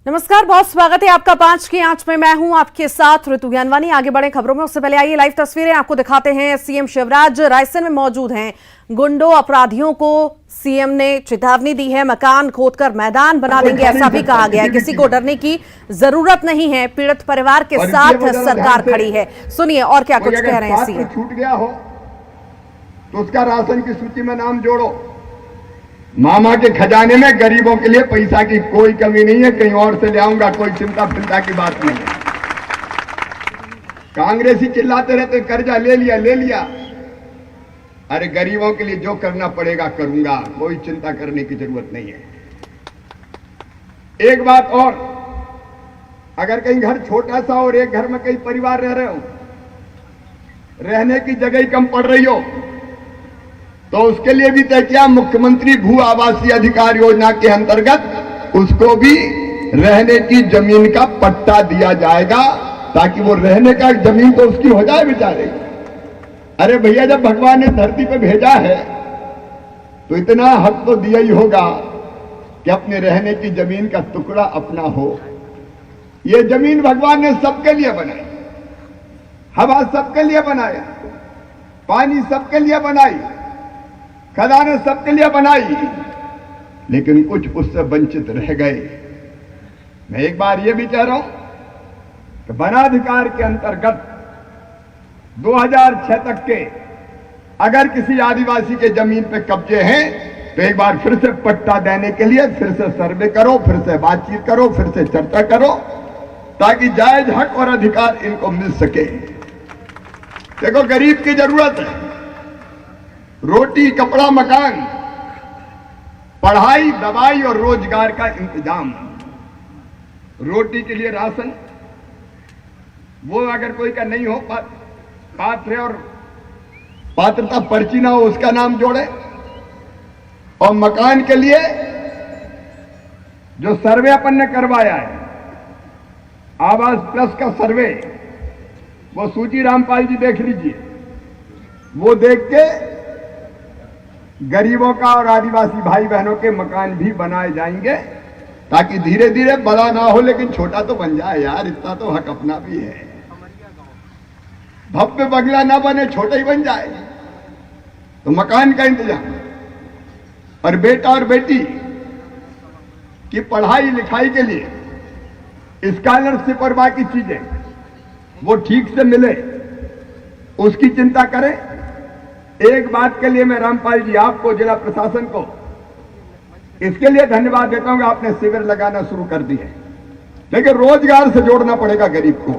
नमस्कार, बहुत स्वागत है आपका 5 की आंच में। मैं हूं आपके साथ ऋतु ज्ञानवानी। आगे बढ़े खबरों में उससे पहले आइए लाइव तस्वीरें आपको दिखाते हैं। सीएम शिवराज रायसेन में मौजूद हैं। गुंडों अपराधियों को सीएम ने चेतावनी दी है, मकान खोदकर मैदान बना देंगे ऐसा भी कहा गया है। किसी को डरने की जरूरत नहीं है, पीड़ित परिवार के साथ सरकार खड़ी है। सुनिए और क्या कुछ कह रहे हैं सीएम। छूट गया हो तो उसका राशन की सूची में नाम जोड़ो। मामा के खजाने में गरीबों के लिए पैसा की कोई कमी नहीं है, कहीं और से ले आऊंगा, कोई चिंता फिंता की बात नहीं है। कांग्रेसी चिल्लाते रहते कर्जा ले लिया। अरे गरीबों के लिए जो करना पड़ेगा करूंगा, कोई चिंता करने की जरूरत नहीं है। एक बात और, अगर कहीं घर छोटा सा और एक घर में कई परिवार रह रहे हो, रहने की जगह ही कम पड़ रही हो, तो उसके लिए भी तय किया मुख्यमंत्री भू आवासीय अधिकार योजना के अंतर्गत उसको भी रहने की जमीन का पट्टा दिया जाएगा, ताकि वो रहने का जमीन तो उसकी हो जाए बेचारे। अरे भैया, जब भगवान ने धरती पे भेजा है तो इतना हक तो दिया ही होगा कि अपने रहने की जमीन का टुकड़ा अपना हो। ये जमीन भगवान ने सबके लिए बनाई, हवा सबके लिए बनाया, पानी सबके लिए बनाई, खदानें सबके लिए बनाई, लेकिन कुछ उससे वंचित रह गए। मैं एक बार यह भी कह रहा हूं कि वनाधिकार के अंतर्गत 2006 तक के अगर किसी आदिवासी के जमीन पे कब्जे हैं तो एक बार फिर से पट्टा देने के लिए फिर से सर्वे करो, फिर से बातचीत करो, फिर से चर्चा करो, ताकि जायज हक और अधिकार इनको मिल सके। देखो, गरीब की जरूरत है रोटी, कपड़ा, मकान, पढ़ाई, दवाई और रोजगार का इंतजाम। रोटी के लिए राशन, वो अगर कोई का नहीं हो, पात्र और पात्रता पर्ची ना हो, उसका नाम जोड़े। और मकान के लिए जो सर्वे अपन ने करवाया है, आवास प्लस का सर्वे, वो सूची रामपाल जी देख लीजिए। वो देख के गरीबों का और आदिवासी भाई बहनों के मकान भी बनाए जाएंगे, ताकि धीरे धीरे बड़ा ना हो लेकिन छोटा तो बन जाए यार। इतना तो हक अपना भी है। भव्य बंगला ना बने, छोटा ही बन जाए। तो मकान का इंतजाम, और बेटा और बेटी की पढ़ाई लिखाई के लिए स्कॉलरशिप और बाकी चीजें वो ठीक से मिले, उसकी चिंता करें। एक बात के लिए मैं रामपाल जी आपको, जिला प्रशासन को इसके लिए धन्यवाद देता हूं कि आपने शिविर लगाना शुरू कर दिए, लेकिन रोजगार से जोड़ना पड़ेगा गरीब को।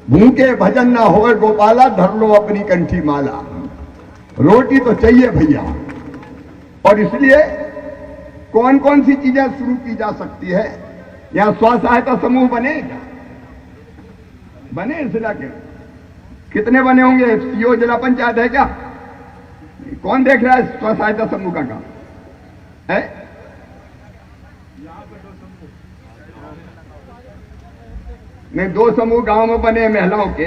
भूखे भजन ना होए गोपाला, धर लो अपनी कंठी माला। रोटी तो चाहिए भैया, और इसलिए कौन कौन सी चीजें शुरू की जा सकती है। यहां स्व सहायता समूह बने इस इलाके में कितने बने होंगे? सीओ जिला पंचायत है क्या? कौन देख रहा है स्व सहायता समूह का काम है? नहीं, 2 समूह गांव में बने महिलाओं के,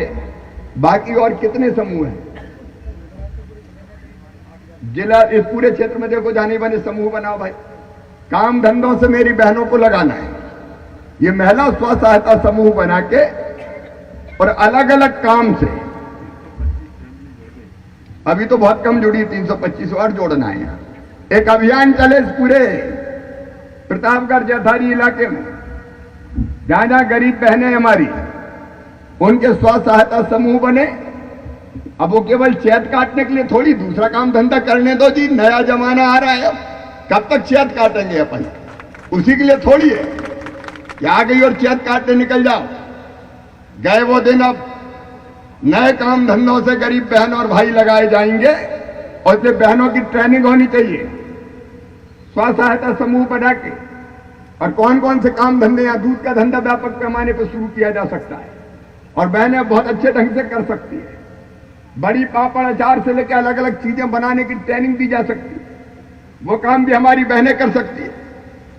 बाकी और कितने समूह हैं जिला? इस पूरे क्षेत्र में देखो, जाने बने समूह बनाओ भाई। काम धंधों से मेरी बहनों को लगाना है। ये महिला स्व सहायता समूह बना के और अलग अलग काम से, अभी तो बहुत कम जुड़ी, 325 और जोड़ना है। यहाँ एक अभियान चले इस पूरे प्रतापगढ़ जैथारी इलाके में, जहां जहां गरीब बहनें हमारी, उनके स्व सहायता समूह बने। अब वो केवल चैत काटने के लिए थोड़ी, दूसरा काम धंधा करने दो जी, नया जमाना आ रहा है। कब तक चैत काटेंगे अपन? उसी के लिए थोड़ी है कि आ गई और चैत काटने निकल जाओ। गए वो दिन, अब नए काम धंधों से गरीब बहन और भाई लगाए जाएंगे, और इसलिए बहनों की ट्रेनिंग होनी चाहिए स्व सहायता समूह बना के। और कौन कौन से काम धंधे, या दूध का धंधा व्यापक पैमाने पर शुरू किया जा सकता है, और बहनें बहुत अच्छे ढंग से कर सकती है। बड़ी पापड़ अचार से लेकर अलग अलग चीजें बनाने की ट्रेनिंग दी जा सकती है। वो काम भी हमारी बहनें कर सकती है।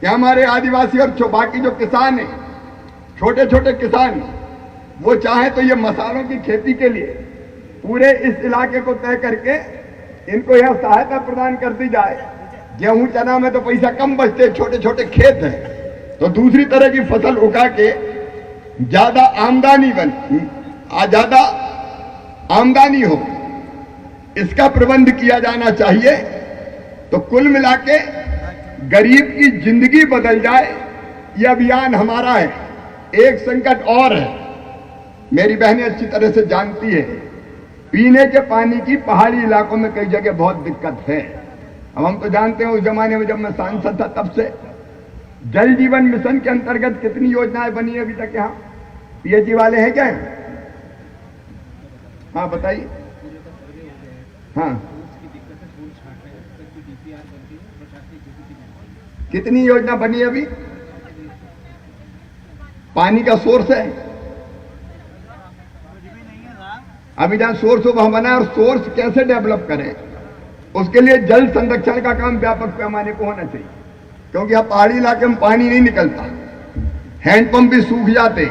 कि हमारे आदिवासी और बाकी जो किसान हैं, छोटे छोटे किसान, वो चाहे तो ये मसालों की खेती के लिए पूरे इस इलाके को तय करके इनको यह सहायता प्रदान कर दी जाए। गेहूं चना में तो पैसा कम बचते, छोटे छोटे खेत हैं, तो दूसरी तरह की फसल उगा के ज्यादा आमदनी हो, इसका प्रबंध किया जाना चाहिए। तो कुल मिला के गरीब की जिंदगी बदल जाए, यह अभियान हमारा है। एक संकट और है, मेरी बहनें अच्छी तरह से जानती है, पीने के पानी की पहाड़ी इलाकों में कई जगह बहुत दिक्कत है। अब हम तो जानते हैं, उस जमाने में जब मैं सांसद था तब से जल जीवन मिशन के अंतर्गत कितनी योजनाएं बनी है अभी तक। यहाँ पीएचई वाले हैं क्या? हाँ बताइए। हाँ, कितनी योजना बनी है अभी? पानी का सोर्स है अभी जहां सोर्स हो वहां बना है, और सोर्स कैसे डेवलप करें, उसके लिए जल संरक्षण का काम व्यापक पैमाने पर होना चाहिए। क्योंकि अब पहाड़ी इलाके में पानी नहीं निकलता, हैंडपंप भी सूख जाते,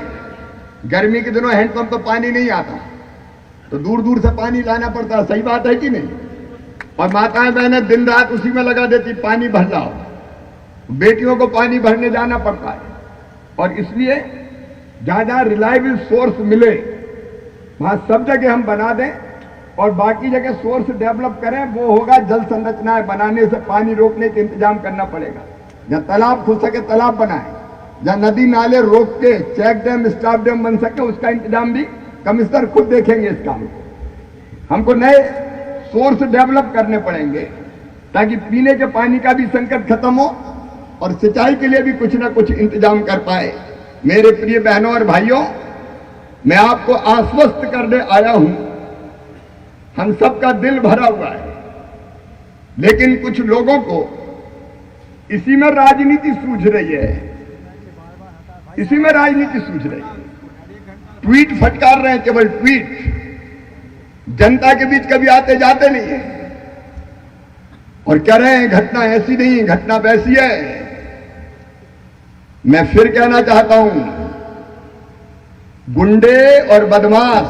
गर्मी के दिनों हैंडपंप पर पानी नहीं आता, तो दूर दूर से पानी लाना पड़ता है। सही बात है कि नहीं? और माताएं बहनें दिन रात उसी में लगा देती, पानी भर लाओ। बेटियों को पानी भरने जाना पड़ता है। और इसलिए जहां जहां रिलायबल सोर्स मिले वहां सब जगह हम बना दें, और बाकी जगह सोर्स डेवलप करें। वो होगा जल संरचनाएं बनाने से पानी रोकने के इंतजाम करना पड़ेगा। जहां तालाब खुल सके तालाब बनाए, जहां नदी नाले रोक के चेक डैम स्टॉप डैम बन सके उसका इंतजाम भी कमिश्नर खुद देखेंगे। इस काम को हमको नए सोर्स डेवलप करने पड़ेंगे ताकि पीने के पानी का भी संकट खत्म हो और सिंचाई के लिए भी कुछ ना कुछ इंतजाम कर पाए। मेरे प्रिय बहनों और भाइयों, मैं आपको आश्वस्त करने आया हूं, हम सबका दिल भरा हुआ है, लेकिन कुछ लोगों को इसी में राजनीति सूझ रही है, इसी में राजनीति सूझ रही है। ट्वीट फटकार रहे हैं, केवल ट्वीट, जनता के बीच कभी आते जाते नहीं है, और कह रहे हैं घटना ऐसी नहीं, घटना वैसी है। मैं फिर कहना चाहता हूं, गुंडे और बदमाश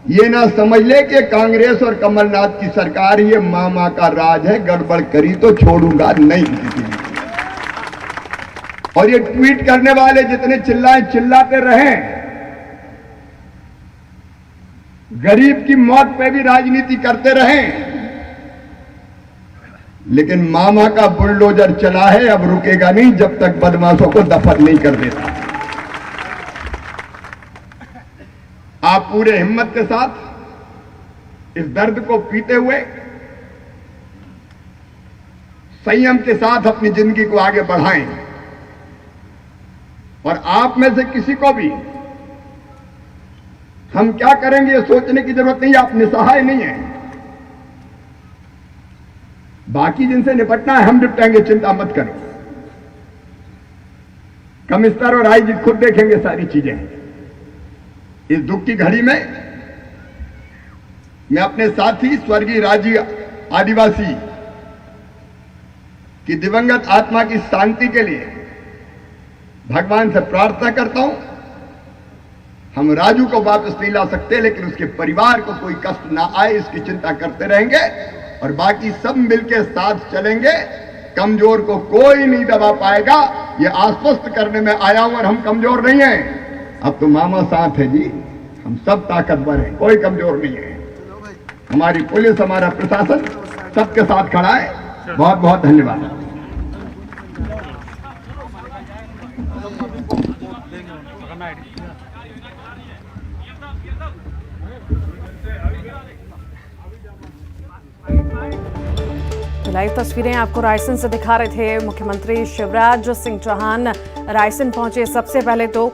ये ना समझ ले कि कांग्रेस और कमलनाथ की सरकार ये मामा का राज है, गड़बड़ करी तो छोड़ूंगा नहीं किसी को। और ये ट्वीट करने वाले जितने चिल्लाए चिल्लाते रहें, गरीब की मौत पे भी राजनीति करते रहें, लेकिन मामा का बुलडोजर चला है, अब रुकेगा नहीं जब तक बदमाशों को दफन नहीं कर देता। आप पूरे हिम्मत के साथ इस दर्द को पीते हुए संयम के साथ अपनी जिंदगी को आगे बढ़ाएं। और आप में से किसी को भी हम क्या करेंगे ये सोचने की जरूरत नहीं, आप निसहाय नहीं है। बाकी जिनसे निपटना है हम निपटाएंगे, चिंता मत करो। कमिश्नर और आईजी खुद देखेंगे सारी चीजें। इस दुख की घड़ी में मैं अपने साथी स्वर्गीय राजी आदिवासी की दिवंगत आत्मा की शांति के लिए भगवान से प्रार्थना करता हूं। हम राजू को वापस नहीं ला सकते, लेकिन उसके परिवार को कोई कष्ट ना आए इसकी चिंता करते रहेंगे, और बाकी सब मिलकर साथ चलेंगे। कमजोर को कोई नहीं दबा पाएगा, ये आश्वस्त करने में आया हूं। और हम कमजोर नहीं हैं, अब तो मामा साथ है जी, हम सब ताकतवर हैं, कोई कमजोर नहीं है। हमारी पुलिस, हमारा प्रशासन सबके साथ खड़ा है। बहुत बहुत धन्यवाद। लाइव तस्वीरें आपको रायसेन से दिखा रहे थे मुख्यमंत्री शिवराज सिंह चौहान। रायसेन पहुंचे, सबसे पहले तो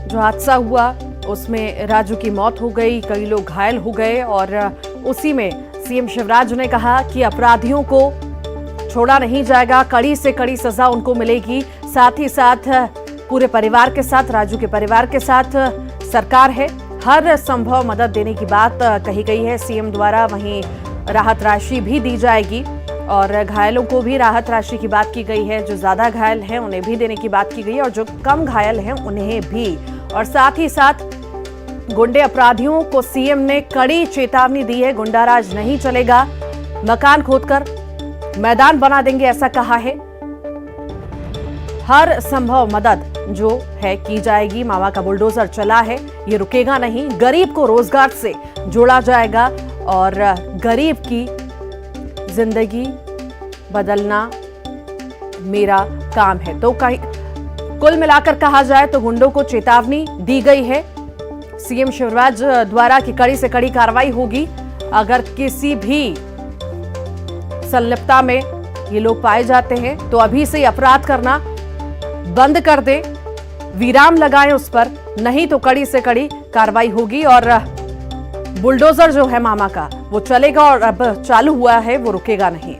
जो हादसा हुआ उसमें राजू की मौत हो गई, कई लोग घायल हो गए, और उसी में सीएम शिवराज ने कहा कि अपराधियों को छोड़ा नहीं जाएगा, कड़ी से कड़ी सजा उनको मिलेगी। साथ ही साथ पूरे परिवार के साथ, राजू के परिवार के साथ सरकार है, हर संभव मदद देने की बात कही गई है सीएम द्वारा। वहीं राहत राशि भी दी जाएगी और घायलों को भी राहत राशि की बात की गई है। जो ज्यादा घायल हैं उन्हें भी देने की बात की गई है, और जो कम घायल हैं उन्हें भी। और साथ ही साथ गुंडे अपराधियों को सीएम ने कड़ी चेतावनी दी है, गुंडाराज नहीं चलेगा, मकान खोदकर मैदान बना देंगे, ऐसा कहा है। हर संभव मदद जो है की जाएगी। मामा का बुलडोजर चला है, ये रुकेगा नहीं। गरीब को रोजगार से जोड़ा जाएगा और गरीब की जिंदगी बदलना मेरा काम है। तो कुल मिलाकर कहा जाए तो गुंडों को चेतावनी दी गई है सीएम शिवराज द्वारा कि कड़ी से कड़ी कार्रवाई होगी। अगर किसी भी संलिप्तता में ये लोग पाए जाते हैं तो अभी से अपराध करना बंद कर दे, विराम लगाएं उस पर, नहीं तो कड़ी से कड़ी कार्रवाई होगी। और बुलडोजर जो है मामा का वो चलेगा और अब चालू हुआ है, वो रुकेगा नहीं।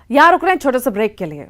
यहां रुक रहे हैं छोटे से ब्रेक के लिए।